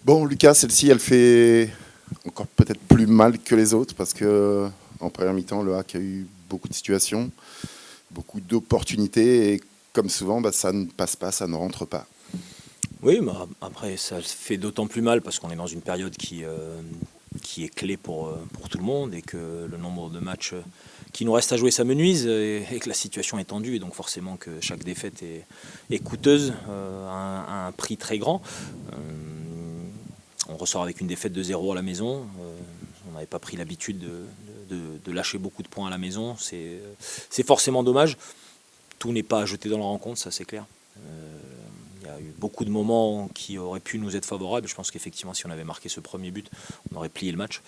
Bon, Lucas, celle-ci, elle fait encore peut-être plus mal que les autres parce que en première mi-temps, le HAC a eu beaucoup de situations, beaucoup d'opportunités et comme souvent, ça ne passe pas, ça ne rentre pas. Oui, mais après, ça fait d'autant plus mal parce qu'on est dans une période qui est clé pour tout le monde et que le nombre de matchs qui nous reste à jouer s'amenuise et que la situation est tendue et donc forcément que chaque défaite est coûteuse à un prix très grand. On ressort avec une défaite de 0 à la maison. On n'avait pas pris l'habitude de lâcher beaucoup de points à la maison. C'est forcément dommage. Tout n'est pas à jeter dans la rencontre, ça c'est clair. Il y a eu beaucoup de moments qui auraient pu nous être favorables. Je pense qu'effectivement, si on avait marqué ce premier but, on aurait plié le match.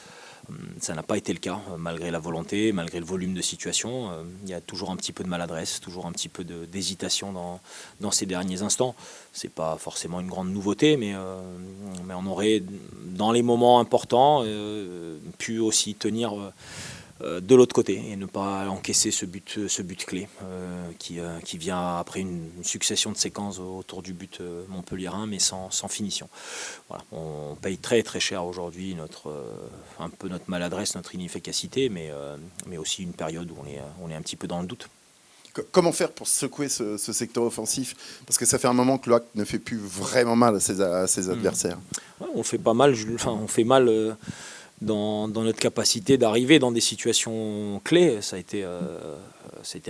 Ça n'a pas été le cas, malgré la volonté, malgré le volume de situation. Il y a toujours un petit peu de maladresse, toujours un petit peu d'hésitation dans ces derniers instants. C'est pas forcément une grande nouveauté, mais on aurait, dans les moments importants, pu aussi tenir de l'autre côté et ne pas encaisser ce but clé qui vient après une succession de séquences autour du but montpelliérain mais sans finition. Voilà, on paye très très cher aujourd'hui un peu notre maladresse, notre inefficacité, mais aussi une période où on est un petit peu dans le doute. Comment faire pour secouer ce secteur offensif? Parce que ça fait un moment que le HAC ne fait plus vraiment mal à ses adversaires. Ouais, on fait pas mal, on fait mal dans notre capacité d'arriver dans des situations clés. C'était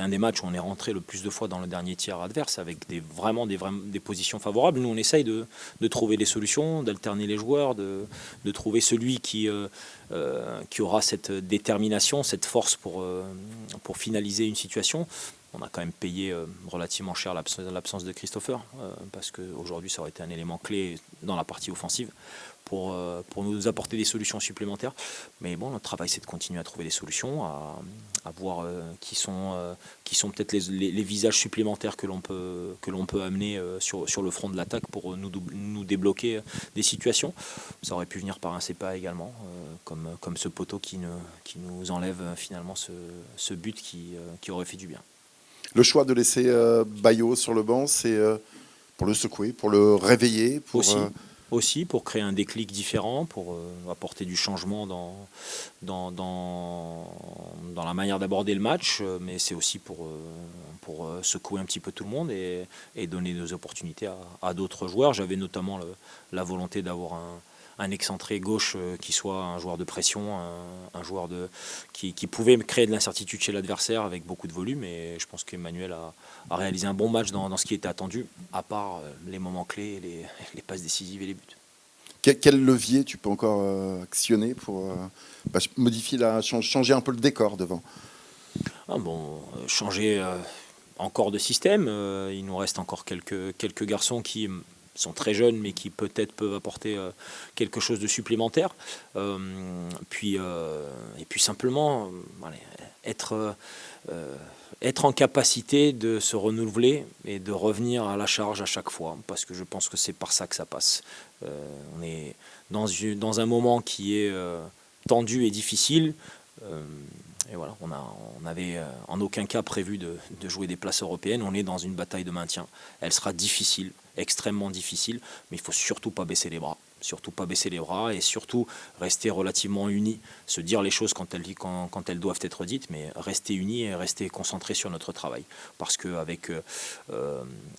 un des matchs où on est rentré le plus de fois dans le dernier tiers adverse avec vraiment des positions favorables. Nous, on essaye de trouver des solutions, d'alterner les joueurs, de trouver celui qui aura cette détermination, cette force pour finaliser une situation. On a quand même payé relativement cher l'absence de Christopher, parce qu'aujourd'hui, ça aurait été un élément clé dans la partie offensive pour nous apporter des solutions supplémentaires. Mais bon, notre travail, c'est de continuer à trouver des solutions, à voir qui sont peut-être les visages supplémentaires que l'on peut amener sur le front de l'attaque pour nous débloquer des situations. Ça aurait pu venir par un CEPA également, comme ce poteau qui nous enlève finalement ce but qui aurait fait du bien. Le choix de laisser Bayo sur le banc, c'est pour le secouer, pour le réveiller, aussi pour créer un déclic différent, pour apporter du changement dans la manière d'aborder le match, mais c'est aussi pour secouer un petit peu tout le monde et donner des opportunités à d'autres joueurs. J'avais notamment la volonté d'avoir un excentré gauche qui soit un joueur de pression, un joueur qui pouvait créer de l'incertitude chez l'adversaire avec beaucoup de volume. Et je pense qu'Emmanuel a réalisé un bon match dans ce qui était attendu, à part les moments clés, les passes décisives et les buts. Quel levier tu peux encore actionner pour modifier changer un peu le décor devant? Changer encore de système. Il nous reste encore quelques garçons qui sont très jeunes mais qui peut-être peuvent apporter quelque chose de supplémentaire. Et puis simplement être en capacité de se renouveler et de revenir à la charge à chaque fois, parce que je pense que c'est par ça que ça passe. On est dans un moment qui est tendu et difficile. Et voilà, on n'avait en aucun cas prévu de jouer des places européennes. On est dans une bataille de maintien. Elle sera difficile, extrêmement difficile, mais il ne faut surtout pas baisser les bras. Surtout pas baisser les bras et surtout rester relativement unis, se dire les choses quand elles doivent être dites, mais rester unis et rester concentrés sur notre travail. Parce qu'avec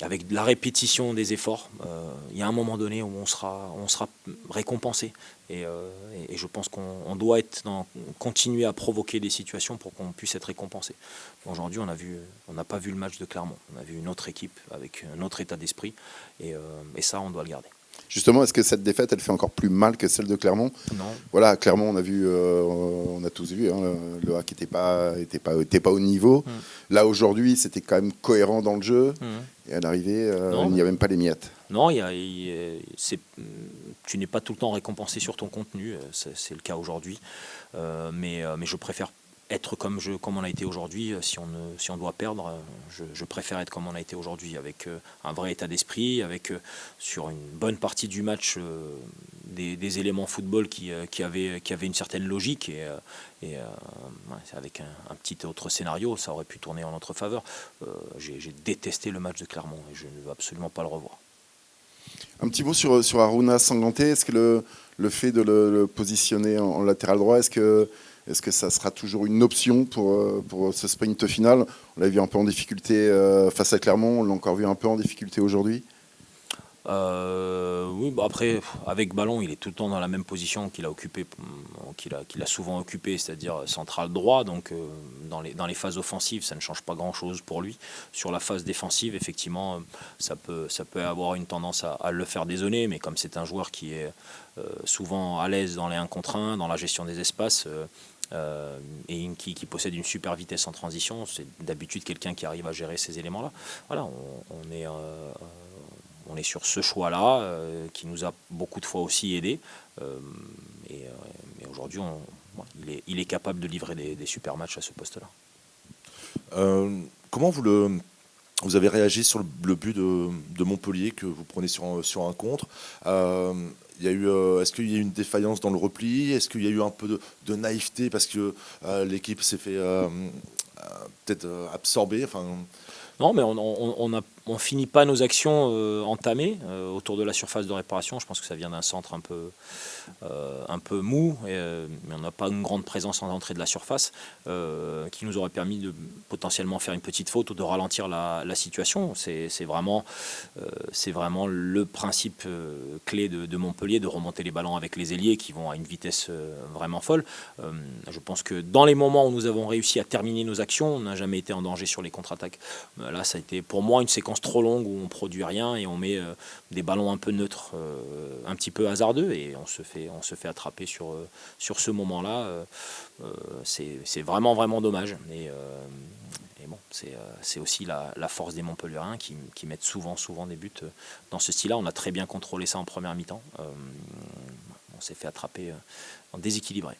avec la répétition des efforts, il y a un moment donné où on sera récompensé. Et je pense qu'on doit continuer à provoquer des situations pour qu'on puisse être récompensé. Aujourd'hui, on n'a pas vu le match de Clermont. On a vu une autre équipe avec un autre état d'esprit. Et ça, on doit le garder. Justement, est-ce que cette défaite, elle fait encore plus mal que celle de Clermont? Non. Voilà, Clermont, on a tous vu, le HAC n'était pas au niveau. Là, aujourd'hui, c'était quand même cohérent dans le jeu. Et à l'arrivée, il n'y a même pas les miettes. Non, tu n'es pas tout le temps récompensé sur ton contenu. C'est le cas aujourd'hui. Mais je préfère être comme on a été aujourd'hui. Si on doit perdre, je préfère être comme on a été aujourd'hui, avec un vrai état d'esprit, avec sur une bonne partie du match des éléments football qui avaient une certaine logique et avec un petit autre scénario, ça aurait pu tourner en notre faveur. J'ai détesté le match de Clermont et je ne veux absolument pas le revoir. Un petit mot sur Aruna Sanganté. Est-ce que le fait de le positionner en latéral droit, est-ce que ça sera toujours une option pour ce sprint final? On l'a vu un peu en difficulté face à Clermont, on l'a encore vu un peu en difficulté aujourd'hui. Oui, bah après, avec ballon, il est tout le temps dans la même position qu'il a occupé, qu'il a souvent occupé, c'est-à-dire central droit. Donc, dans les phases offensives, ça ne change pas grand-chose pour lui. Sur la phase défensive, effectivement, ça peut avoir une tendance à le faire dézonner, mais comme c'est un joueur qui est souvent à l'aise dans les 1 contre 1, dans la gestion des espaces, et qui possède une super vitesse en transition, c'est d'habitude quelqu'un qui arrive à gérer ces éléments-là. Voilà, on est sur ce choix-là qui nous a beaucoup de fois aussi aidés. Mais aujourd'hui, il est capable de livrer des super matchs à ce poste-là. Comment vous avez réagi sur le but de Montpellier que vous prenez sur un contre? Est-ce qu'il y a eu une défaillance dans le repli? Est-ce qu'il y a eu un peu de naïveté parce que l'équipe s'est fait peut-être absorber? Non, mais on finit pas nos actions entamées autour de la surface de réparation. Je pense que ça vient d'un centre un peu mou, mais on n'a pas une grande présence en entrée de la surface qui nous aurait permis de potentiellement faire une petite faute ou de ralentir la situation. C'est vraiment le principe clé de Montpellier, de remonter les ballons avec les ailiers qui vont à une vitesse vraiment folle. Je pense que dans les moments où nous avons réussi à terminer nos actions, on n'a jamais été en danger sur les contre-attaques. Là, ça a été pour moi une séquence trop longue où on produit rien et on met des ballons un peu neutres, un petit peu hasardeux, et on se fait attraper sur ce moment-là. C'est vraiment, vraiment dommage. Et bon, c'est aussi la force des Montpelliérains qui mettent souvent des buts dans ce style-là. On a très bien contrôlé ça en première mi-temps. On s'est fait attraper en déséquilibré.